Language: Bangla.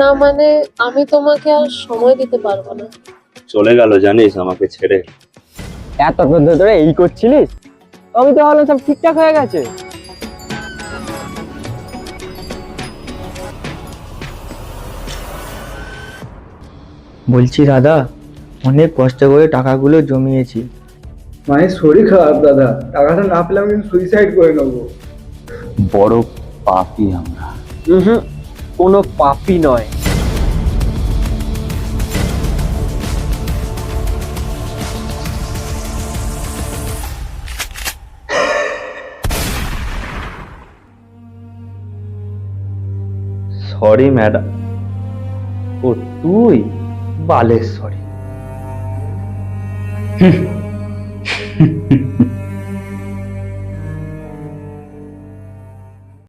না মানে আমি তোমাকে আর সময় দিতে পারবো না। চলে গেল জানিস আমাকে ছেড়ে। এতক্ষণ ধরে এই করছিলিস? আমি তো ভাবলাম সব ঠিকঠাক হয়ে গেছে। বলছি দাদা, অনেক কষ্ট করে টাকাগুলো জমিয়েছি। মায়ের শরীর খারাপ দাদা, টাকাটা না পেলে আমি সুইসাইড করে নেবো। বড় পাপী আমরা। হুম, কোনো পাপই নয়। Sorry madam. ও তুই? বালের সরি।